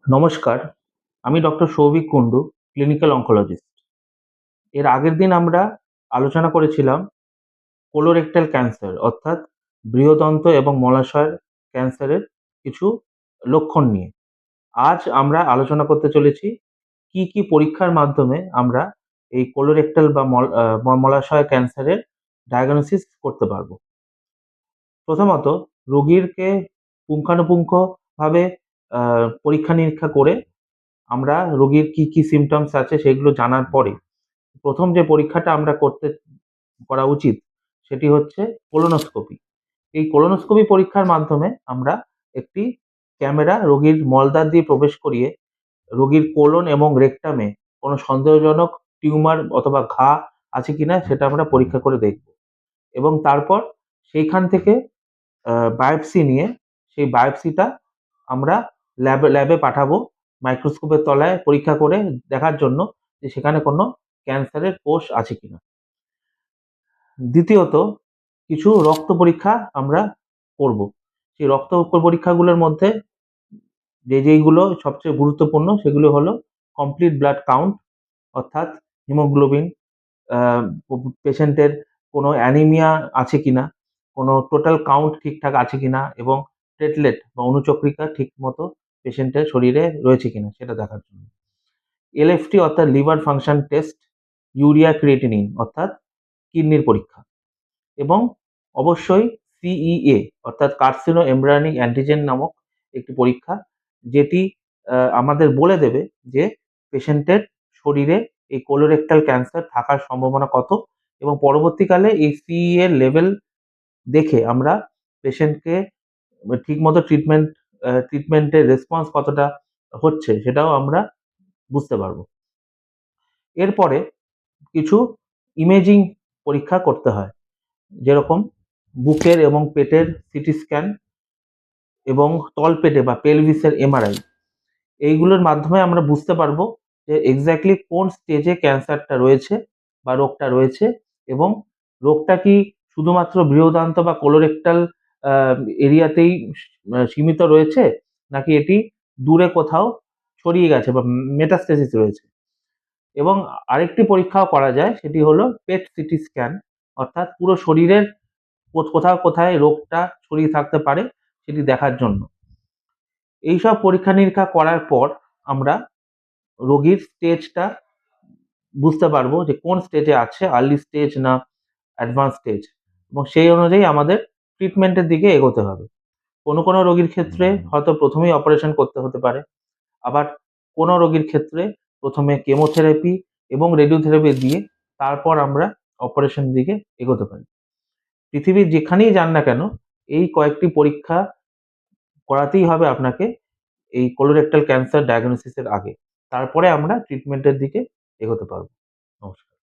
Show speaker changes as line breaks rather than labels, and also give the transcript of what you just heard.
নমস্কার, আমি doctor Souvik Kundu, clinical oncologist. এর আগের দিন আমরা আলোচনা করেছিলাম কোলোরেক্টাল ক্যান্সার অর্থাৎ বৃহদন্ত এবং মলাশয়ের ক্যান্সারের কিছু লক্ষণ নিয়ে। আজ আমরা আলোচনা করতে চলেছি কি পরীক্ষার মাধ্যমে আমরা এই কোলোরেক্টাল বা মলাশয় ক্যান্সারের ডায়াগনোসিস করতে পারবো। প্রথমত রোগীরকে পুঙ্খানুপুঙ্খভাবে পরীক্ষা-নিরীক্ষা করে আমরা রোগীর কি সিমটমস আছে সেগুলো জানার পরে প্রথম যে পরীক্ষাটা আমরা করা উচিত সেটি হচ্ছে কোলোনোস্কোপি। এই কোলোনোস্কোপি পরীক্ষার মাধ্যমে আমরা একটি ক্যামেরা রোগীর মলদ্বার দিয়ে প্রবেশ করিয়ে রোগীর কোলন এবং রেকটামে কোনো সন্দেহজনক টিউমার অথবা ঘা আছে কিনা সেটা আমরা পরীক্ষা করে দেখব এবং তারপর সেইখান থেকে বায়োপসি নিয়ে সেই বায়োপসিটা আমরা ল্যাবে পাঠাবো মাইক্রোস্কোপের তলায় পরীক্ষা করে দেখার জন্য যে সেখানে কোনো ক্যান্সারের কোষ আছে কিনা। দ্বিতীয়ত কিছু রক্ত পরীক্ষা আমরা করব। সেই রক্ত পরীক্ষাগুলোর মধ্যে যেইগুলো সবচেয়ে গুরুত্বপূর্ণ সেগুলো হলো কমপ্লিট ব্লাড কাউন্ট অর্থাৎ হিমোগ্লোবিন, পেশেন্টের কোনো অ্যানিমিয়া আছে কিনা, কোনো টোটাল কাউন্ট ঠিকঠাক আছে কিনা এবং প্লেটলেট বা অণুচক্রিকা ঠিকমতো পেশেন্টের শরীরে রয়েছে কিনা সেটা দেখার জন্য। এলএফটি অর্থাৎ liver function test, urea creatinine অর্থাৎ কিডনির পরীক্ষা এবং অবশ্যই সিইএ অর্থাৎ কার্সিনো এমব্রায়োনিক অ্যান্টিজেন নামক একটি পরীক্ষা, যেটি আমাদের বলে দেবে যে পেশেন্টের শরীরে এই কোলোরেক্টাল ক্যান্সার থাকার সম্ভাবনা কত এবং পরবর্তীকালে এই সিইএ এর লেভেল দেখে আমরা পেশেন্টকে ঠিকমতো ট্রিটমেন্টের রেসপন্স কতটা হচ্ছে সেটাও আমরা বুঝতে পারবো। এরপরে কিছু ইমেজিং পরীক্ষা করতে হয়, যেরকম বুকের এবং পেটের সিটি স্ক্যান এবং তলপেটে বা পেলভিসের এমআরআই। এইগুলোর মাধ্যমে আমরা বুঝতে পারবো যে এক্স্যাক্টলি কোন স্টেজে ক্যান্সারটা রয়েছে বা রোগটা রয়েছে এবং রোগটা কি শুধুমাত্র বৃহদান্ত বা কোলোরেক্টাল এরিয়াতেই সীমিত রয়েছে নাকি এটি দূরে কোথাও ছড়িয়ে গেছে বা মেটাস্টেসিস রয়েছে। এবং আরেকটি পরীক্ষাও করা যায়, সেটি হলো পেট সিটি স্ক্যান অর্থাৎ পুরো শরীরের কোথায় রোগটা ছড়িয়ে থাকতে পারে সেটি দেখার জন্য। এইসব পরীক্ষা-নিরীক্ষা করার পর আমরা রোগীর স্টেজটা বুঝতে পারবো যে কোন স্টেজে আছে, আর্লি স্টেজ না অ্যাডভান্স স্টেজ, এবং সেই অনুযায়ী আমাদের ট্রিটমেন্টের দিকে এগোতে হবে। কোনো রোগীর ক্ষেত্রে হয়তো প্রথমেই অপারেশন করতে হতে পারে, আবার কোনো রোগীর ক্ষেত্রে প্রথমে কেমোথেরাপি এবং রেডিওথেরাপি দিয়ে তারপর আমরা অপারেশনের দিকে এগোতে পারি। পৃথিবীর যেখানেই যান না কেন এই কয়েকটি পরীক্ষা করাতেই হবে আপনাকে এই কোলোরেক্টাল ক্যান্সার ডায়াগনোসিসের আগে। তারপরে আমরা ট্রিটমেন্টের দিকে এগোতে পারবো। নমস্কার।